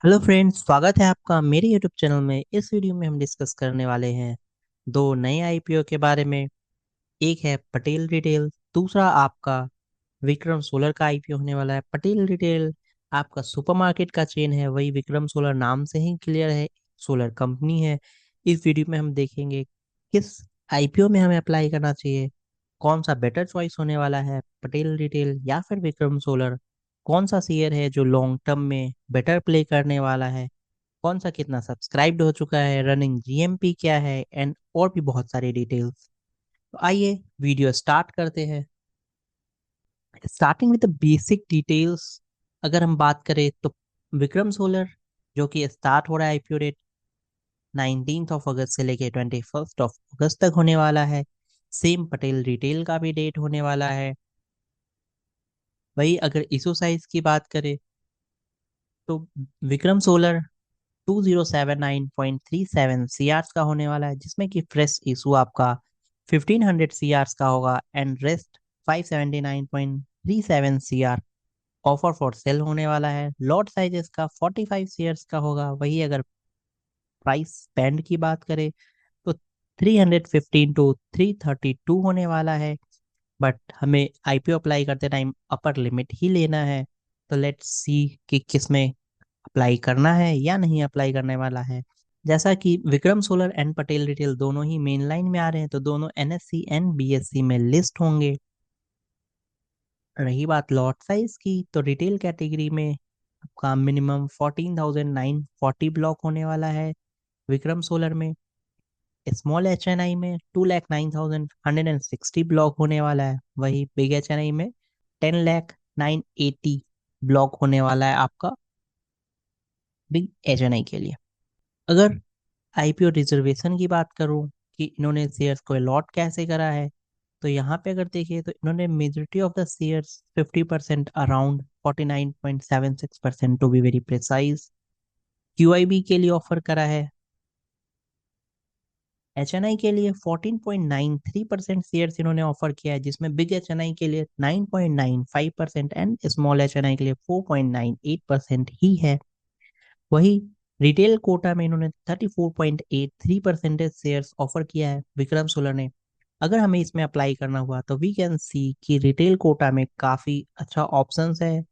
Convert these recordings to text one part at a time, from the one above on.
Hello friends, स्वागत है आपका मेरे यूट्यूब चैनल में। इस वीडियो में हम डिस्कस करने वाले हैं दो नए आईपीओ के बारे में। एक है पटेल रिटेल, दूसरा आपका विक्रम सोलर का आईपीओ होने वाला है। पटेल रिटेल आपका सुपरमार्केट का चेन है, वही विक्रम सोलर नाम से ही क्लियर है, सोलर कंपनी है। इस वीडियो में हम देखेंगे किस आईपीओ में हमें अप्लाई करना चाहिए, कौन सा बेटर चॉइस होने वाला है, पटेल रिटेल या फिर विक्रम सोलर। कौन सा शेयर है जो लॉन्ग टर्म में बेटर प्ले करने वाला है, कौन सा कितना सब्सक्राइब्ड हो चुका है, रनिंग जीएमपी क्या है, एंड और भी बहुत सारी डिटेल्स। तो आइए वीडियो स्टार्ट करते हैं। Starting with the basic details, अगर हम बात करें तो विक्रम सोलर जो कि स्टार्ट हो रहा है आईपीओ डेट 19 अगस्त से लेके 21 अगस्त तक होने वाला है। सेम पटेल रिटेल का भी डेट होने वाला है। वही अगर इशू साइज की बात करें तो विक्रम सोलर 2079.37 सीआर का होने वाला है, जिसमें कि फ्रेश इशू आपका 1500 सीआर का होगा and rest 579.37 CR offer for sale होने वाला है। लॉट साइज इसका 45 शेयर्स का होगा। वही अगर प्राइस बैंड की बात करें तो 315 टू 332 होने वाला है। बट हमें आईपीओ अप्लाई करते टाइम अपर लिमिट ही लेना है। तो लेट्स सी कि किस में अप्लाई करना है या नहीं अप्लाई करने वाला है। जैसा कि Vikram solar and Patel retail दोनों ही मेन लाइन में आ रहे हैं, तो दोनों एनएससी एंड बीएससी में लिस्ट होंगे। रही बात लॉट साइज की, तो रिटेल कैटेगरी में आपका मिनिमम 14,940 ब्लॉक होने वाला है विक्रम सोलर में। स्मॉल एचएनआई में 2,09,160 ब्लॉक होने वाला है। वही बिग एचएनआई में 10,0980 ब्लॉक होने वाला है आपका बिग एचएनआई के लिए। अगर आईपीओ रिजर्वेशन की बात करूं कि इन्होंने शेयर्स को अलॉट कैसे करा है, तो यहाँ पे अगर देखिए तो इन्होंने majority of the shares 50% around 49.76% to be very precise QIB के लिए ऑफर करा है। एचएनआई के लिए 14.93% शेयर्स इन्होंने ऑफर किया है, जिसमें बिग एचएनआई के लिए 9.95% एंड स्मॉल एचएनआई के लिए 4.98% ही है। वही रिटेल कोटा में इन्होंने 34.83% शेयर्स ऑफर किया है विक्रम सोलर ने। अगर हमें इसमें अप्लाई करना हुआ तो वी कैन सी कि रिटेल कोटा में काफ़ी अच्छा ऑप्शंस है,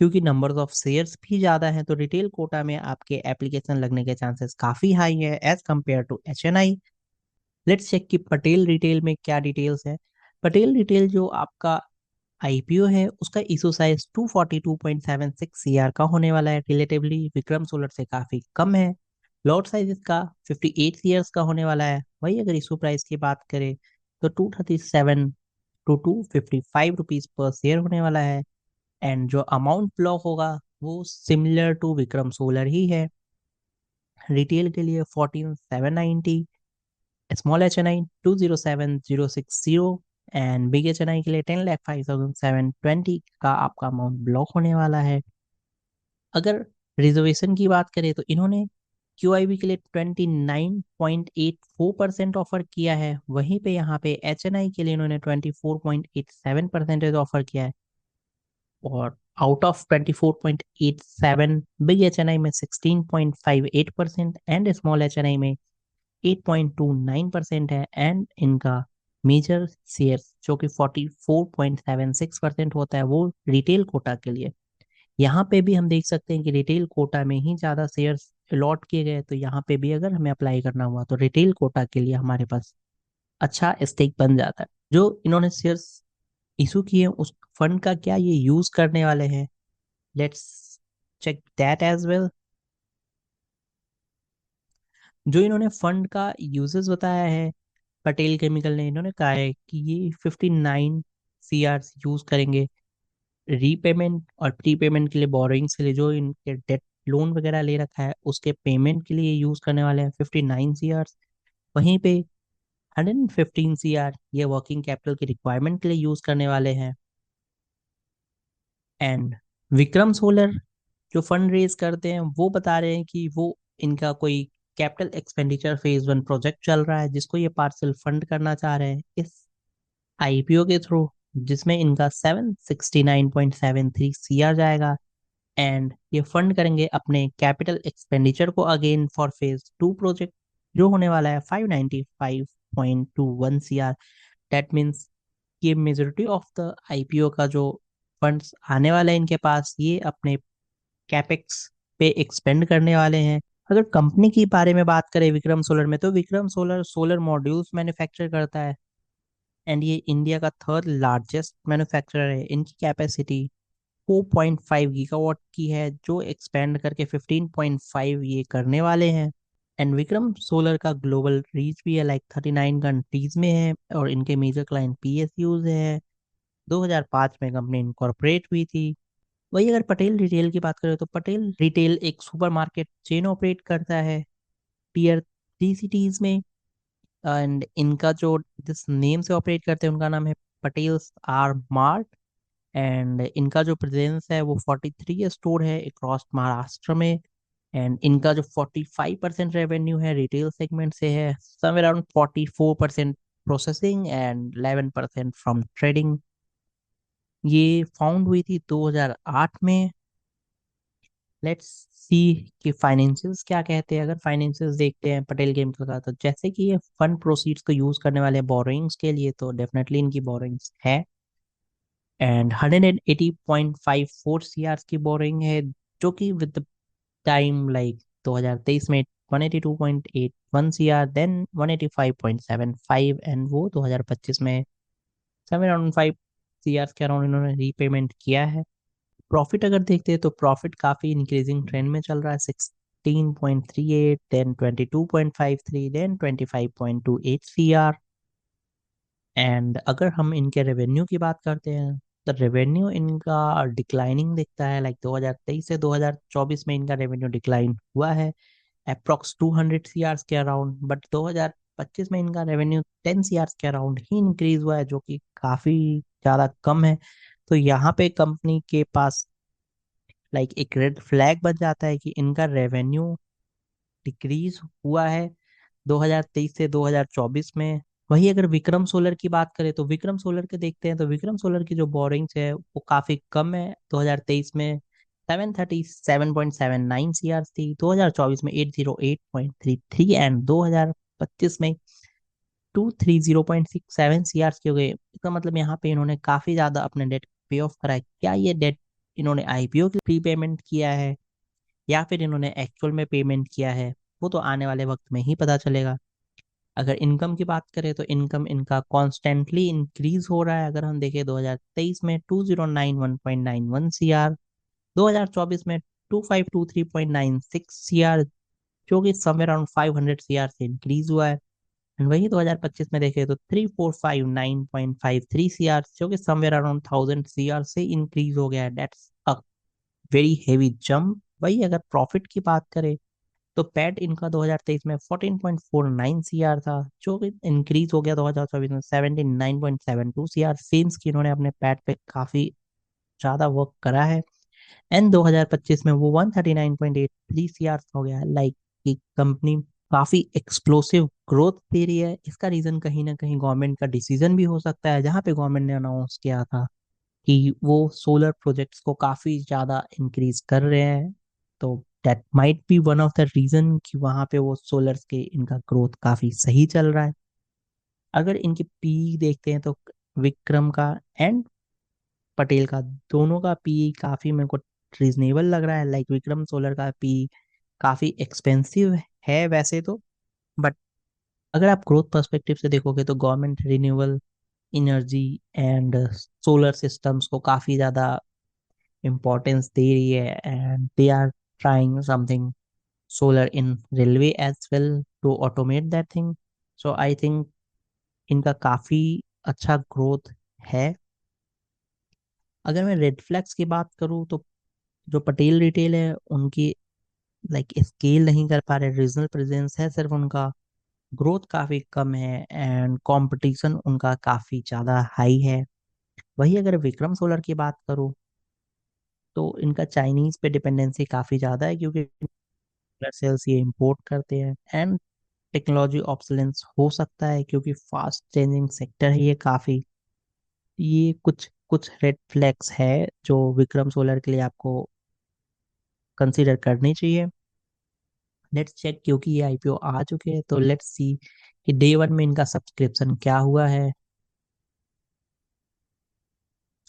क्योंकि नंबर ऑफ शेयर्स भी ज़्यादा हैं। तो रिटेल कोटा में आपके एप्लीकेशन लगने के चांसेस काफ़ी हाई है as compared to HNI. Let's check कि पटेल रिटेल में क्या डिटेल्स है। पटेल रिटेल जो आपका आईपीओ है उसका इशू साइज 242.76 सीआर का होने वाला है, रिलेटिवली विक्रम सोलर से काफी कम है। लॉट साइज इसका 58 सीआर का होने वाला है। वही अगर इशू प्राइस की बात करें तो 237 टू 255 रुपीज पर शेयर होने वाला है। एंड जो अमाउंट ब्लॉक होगा वो सिमिलर टू विक्रम सोलर ही है। रिटेल के लिए 14,790, small H N I 207,060 and big H N I के लिए 10,05,720 का आपका अमाउंट ब्लॉक होने वाला है। अगर रिजर्वेशन की बात करें तो इन्होंने क्यूआईबी के लिए 29.84% ऑफर किया है। वहीं पे यहाँ पे एच एन आई के लिए इन्होंने 24.87% ऑफर किया है। और out of 24.87 big H N I में 16.58% and small H N I में 8.29% है। एंड इनका मेजर शेयर जो कि 44.76% होता है वो रिटेल कोटा के लिए। यहाँ पे भी हम देख सकते हैं कि रिटेल कोटा में ही ज़्यादा शेयर्स अलॉट किए गए, तो यहाँ पे भी अगर हमें अप्लाई करना हुआ तो रिटेल कोटा के लिए हमारे पास अच्छा स्टेक बन जाता है। जो इन्होंने शेयर्स इशू किए हैं उस फंड का क्या ये यूज करने वाले हैं, let's check that as well. जो इन्होंने फंड का यूजेस बताया है पटेल केमिकल ने, इन्होंने कहा है कि ये 59 सीआर यूज करेंगे रीपेमेंट और प्रीपेमेंट के लिए, बोरोइंग्स के लिए, जो इनके डेट लोन वगैरह ले रखा है उसके पेमेंट के लिए यूज करने वाले हैं 59 सीआर। वहीं पे 115 सीआर ये वर्किंग कैपिटल की रिक्वायरमेंट के लिए यूज करने वाले हैं। एंड विक्रम सोलर जो फंड रेज करते हैं वो बता रहे हैं कि वो इनका कोई कैपिटल एक्सपेंडिचर फेज 1 प्रोजेक्ट चल रहा है, जिसको ये पार्सल फंड करना चाह रहे हैं इस आईपीओ के थ्रू, जिसमें इनका 769.73 सीआर जाएगा एंड ये फंड करेंगे अपने कैपिटल एक्सपेंडिचर को अगेन फॉर फेज 2 प्रोजेक्ट, जो होने वाला है 595.21 CR। दैट मीन्स ये मेजोरिटी ऑफ द आईपीओ का जो फंड्स आने वाला है इनके पास, ये अपने कैपेक्स पे एक्सपेंड करने वाले हैं। अगर कंपनी की बारे में बात करें विक्रम सोलर में, तो Vikram solar solar modules manufacture करता है एंड ये इंडिया का थर्ड लार्जेस्ट मैन्युफैक्चरर है। इनकी कैपेसिटी 4.5 गीगावाट की है, जो एक्सपेंड करके 15.5 ये करने वाले हैं। एंड विक्रम सोलर का ग्लोबल रीच भी है, लाइक 39 कंट्रीज में है, और इनके मेजर क्लाइंट पीएसयूज है। 2005 में कंपनी इनकॉर्पोरेट हुई थी। वही अगर पटेल रिटेल की बात करें, तो पटेल रिटेल एक सुपरमार्केट चेन ऑपरेट करता है टियर 3 सिटीज में। एंड इनका जो जिस नेम से ऑपरेट करते हैं उनका नाम है पटेल्स आर मार्ट। एंड इनका जो प्रेजेंस है वो 43 स्टोर है अक्रॉस महाराष्ट्र में। एंड इनका जो 45% रेवेन्यू है रिटेल सेगमेंट से है, somewhere around 44% processing and 11% from trading. ये फाउंड हुई थी 2008 में। लेट्स सी कि फाइनेंशियल्स क्या कहते हैं। अगर फाइनेंशियल्स देखते हैं पटेल केमिकल का, तो जैसे कि ये फंड प्रोसीड्स को यूज करने वाले बोरोइंग्स के लिए, तो डेफिनेटली इनकी बोरोइंग्स है। एंड 180.54 CR की बोरिंग है, जो कि विद टाइम लाइक 2023 में 182.81 CR, देन 185.75, एंड वो 2025 में 705 CR के अराउंड इन्होंने रीपेमेंट किया है। प्रॉफिट अगर देखते हैं तो प्रॉफिट काफी इंक्रीजिंग ट्रेंड में चल रहा है, 16.38, देन 22.53, देन 25.28 CR। एंड अगर हम इनके रेवेन्यू की बात करते हैं, तो रेवेन्यू इनका डिक्लाइनिंग दिखता है, लाइक 2023 से 2024 में इनका रेवेन्यू डिक्लाइन हुआ है अप्रोक्स 200 CR के अराउंड। बट 2025 में इनका रेवेन्यू 10 CR के अराउंड ही इंक्रीज हुआ है, जो कि काफी ज्यादा कम है। तो यहाँ पे कंपनी के पास लाइक एक रेड फ्लैग बन जाता है कि इनका रेवेन्यू डिक्रीज हुआ है 2023 से 2024 में। वही अगर विक्रम सोलर की बात करें, तो विक्रम सोलर के देखते हैं, तो विक्रम सोलर की जो बोरिंग्स है वो काफी कम है। 2023 में 737.79 CR थी, 2024 में 808.33, एंड 2025 में 230.67 CR की हो गई। इसका मतलब यहाँ पे इन्होंने काफी ज्यादा अपने डेट पे ऑफ करा है। क्या ये डेट इन्होंने आईपीओ के प्री पेमेंट किया है या फिर इन्होंने एक्चुअल में पेमेंट किया है, वो तो आने वाले वक्त में ही पता चलेगा। अगर इनकम की बात करें, तो इनकम इनका कॉन्स्टेंटली इंक्रीज हो रहा है। अगर हम देखें 2023 में 2091.91 CR, 2024 में 2523.96 CR, जो कि समवेयर अराउंड 500 CR से इंक्रीज हुआ है। एंड वही 2025 में देखें तो 3459.53 CR, जो कि समवेयर अराउंड 1000 CR से इंक्रीज हो गया है। That's a very heavy jump. वही अगर प्रॉफिट की बात करें, तो पैट इनका 2023 में 14.49 CR था, जो कि इंक्रीज हो गया 2024 में 79.72 CR। सीन्स की इन्होंने अपने पैट पे काफी ज्यादा वर्क करा है। एंड 2025 में वो 139.83 CR हो गया है। लाइक कि कंपनी काफी एक्सप्लोसिव ग्रोथ दे रही है। इसका रीजन कहीं ना कहीं गवर्नमेंट का डिसीजन भी हो सकता है, जहाँ पे गवर्नमेंट ने अनाउंस किया था कि वो सोलर प्रोजेक्ट्स को काफी ज्यादा इंक्रीज कर रहे हैं। तो that might be one of the reason कि वहां पे वो सोलर्स के इनका ग्रोथ काफी सही चल रहा है। अगर इनकी पी देखते हैं, तो विक्रम का एंड पटेल का दोनों का पी काफी मेरे को रीजनेबल लग रहा है। लाइक विक्रम सोलर का पी काफी एक्सपेंसिव है वैसे तो, बट अगर आप ग्रोथ पर्सपेक्टिव से देखोगे, तो government renewable energy and solar systems को काफी ज्यादा importance दे रही है, and they are trying something solar in railway as well to automate that thing. So I think इनका काफी अच्छा ग्रोथ है। अगर मैं रेड फ्लैग्स की बात करूँ, तो जो पटेल रिटेल है उनकी लाइक स्केल नहीं कर पा रहे, रीजनल प्रेजेंस है सिर्फ उनका, ग्रोथ काफी कम है, एंड कंपटीशन उनका काफी ज्यादा हाई है। वही अगर विक्रम सोलर की बात करूँ, तो इनका चाइनीज पे डिपेंडेंसी काफी ज्यादा है, क्योंकि सेल्स ये इंपोर्ट करते हैं। एंड टेक्नोलॉजी ऑब्सोलेंस हो सकता है, क्योंकि फास्ट चेंजिंग सेक्टर है ये काफी। ये कुछ कुछ रेड फ्लैग्स है जो विक्रम सोलर के लिए आपको कंसीडर करनी चाहिए। लेट्स चेक, क्योंकि ये आईपीओ आ चुके हैं तो लेट्स सी कि डे वन में इनका सब्सक्रिप्शन क्या हुआ है।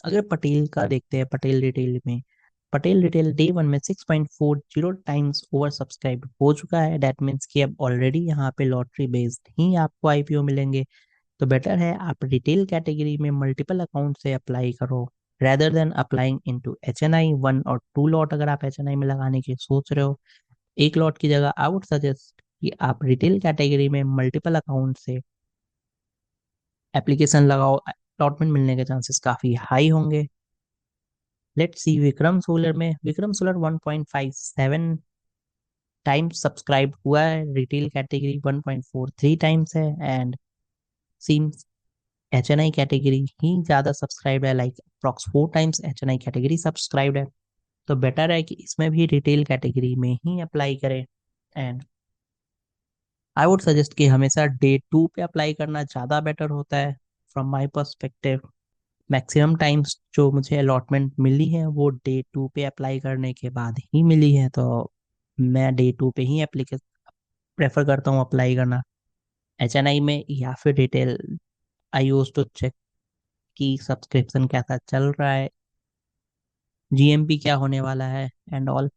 अगर पटेल का देखते हैं, पटेल रिटेल में, पटेल रिटेल डे वन में 6.40 टाइम्स ओवर सब्सक्राइब हो चुका है। दैट मीन्स कि अब ऑलरेडी यहाँ पे लॉटरी बेस्ड ही आपको आईपीओ मिलेंगे। तो बेटर है आप रिटेल कैटेगरी में मल्टीपल अकाउंट से अप्लाई करो, rather than applying into HNI 1 और 2 लॉट। अगर आप एचएनआई में लगाने की सोच रहे हो, एक लॉट की जगह आई वुड सजेस्ट कि आप रिटेल कैटेगरी में मल्टीपल अकाउंट से एप्लीकेशन लगाओ। अलॉटमेंट मिलने के चांसेस काफी हाई होंगे। लेट्स सी विक्रम सोलर में, विक्रम सोलर 1.57 टाइम्स सब्सक्राइब हुआ है, रिटेल कैटेगरी 1.43 टाइम्स है, एंड सीम्स एचएनआई कैटेगरी ही ज्यादा सब्सक्राइब है, like approx 4 times HNI category subscribed है। तो बेटर है कि इसमें भी रिटेल कैटेगरी में ही अप्लाई करें। एंड आई वुड सजेस्ट कि हमेशा डे टू पे अप्लाई करना ज़्यादा बेटर होता है from my perspective. Maximum times जो मुझे अलॉटमेंट मिली है वो डे टू पे अप्लाई करने के बाद ही मिली है, तो मैं डे टू पे ही एप्लीकेशन प्रेफर करता हूँ अप्लाई करना, एचएनआई में या फिर retail. I use to check कि सब्सक्रिप्शन कैसा चल रहा है, जीएमपी क्या होने वाला है, and all.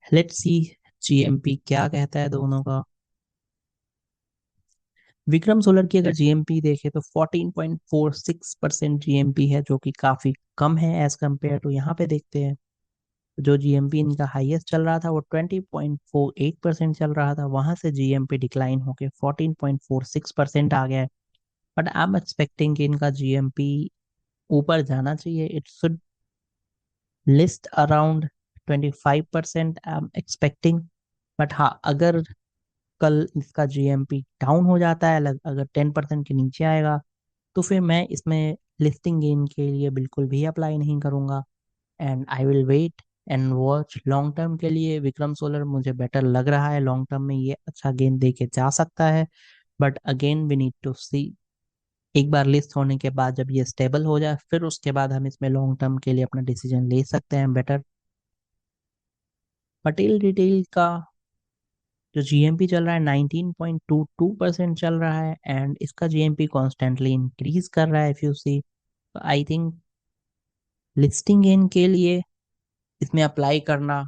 Let's see GMP क्या कहता है दोनों का। विक्रम सोलर की अगर जीएमपी देखें तो 14.46% जीएमपी है, जो कि काफी कम है एज कम्पेयर टू। यहाँ पे देखते हैं जो जीएमपी इनका हाईएस्ट चल रहा था वो 20.48% चल रहा था, वहां से जीएमपी डिक्लाइन होके 14.46% आ गया है। बट आई एम एक्सपेक्टिंग कि इनका जीएमपी ऊपर जाना चाहिए, it should list around 25%, I am expecting. But हाँ, अगर कल इसका जीएमपी डाउन हो जाता है, अगर 10% के नीचे आएगा, तो फिर मैं इसमें लिस्टिंग गेन के लिए बिल्कुल भी अप्लाई नहीं करूंगा, and I will wait and watch. Long term के लिए विक्रम सोलर मुझे बेटर लग रहा है, लॉन्ग टर्म में ये अच्छा गेन दे के जा सकता है। But again we need to see, एक बार लिस्ट होने के बाद जब ये स्टेबल हो जाए फिर उसके बाद हम इसमें लॉन्ग टर्म के लिए अपना डिसीजन ले सकते हैं बेटर। पटेल डिटेल का जो जीएमपी चल रहा है 19.22% चल रहा है, एंड इसका जीएमपी कॉन्स्टेंटली इंक्रीज कर रहा है if you see. I think listing gain के लिए इसमें अप्लाई करना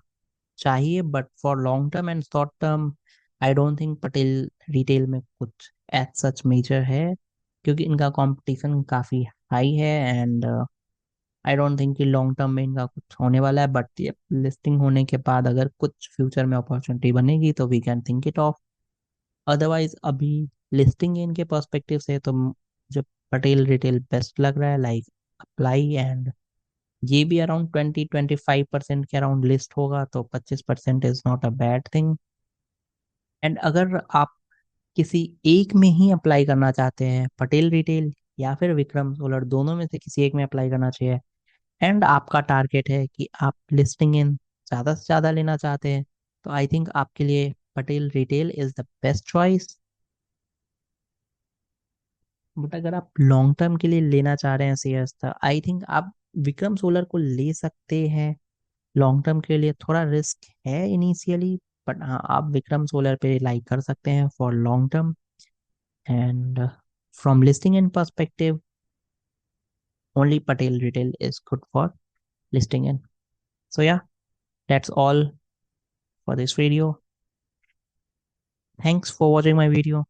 चाहिए, but for long term and short term I don't think Patel retail में कुछ एज सच मेजर है, क्योंकि इनका कंपटीशन काफ़ी हाई है, एंड आई डोंट थिंक कि लॉन्ग टर्म में इनका कुछ होने वाला है। बट ये लिस्टिंग होने के बाद अगर कुछ फ्यूचर में अपॉर्चुनिटी बनेगी तो we can think it of. Otherwise अभी लिस्टिंग इनके पर्सपेक्टिव से तो मुझे पटेल रिटेल बेस्ट लग रहा है, लाइक अप्लाई। एंड ये भी अराउंड 20-25% के अराउंड लिस्ट होगा, तो 25% is not a bad thing. And अगर आप किसी एक में ही अप्लाई करना चाहते हैं, पटेल रिटेल या फिर विक्रम सोलर, दोनों में से किसी एक में अप्लाई करना चाहिए, एंड आपका टारगेट है कि आप लिस्टिंग इन ज़्यादा से ज़्यादा लेना चाहते हैं, तो आई थिंक आपके लिए Patel retail is the best choice. But अगर आप लॉन्ग टर्म के लिए लेना चाह रहे हैं शेयर्स, तो आई थिंक आप विक्रम सोलर को ले सकते हैं। लॉन्ग टर्म के लिए थोड़ा रिस्क है इनिशियली, बट हाँ, आप विक्रम सोलर पे लाइक कर सकते हैं for long term. And from listing in perspective, only Patel retail is good for listing in. So yeah, that's all for this video. Thanks for watching my video.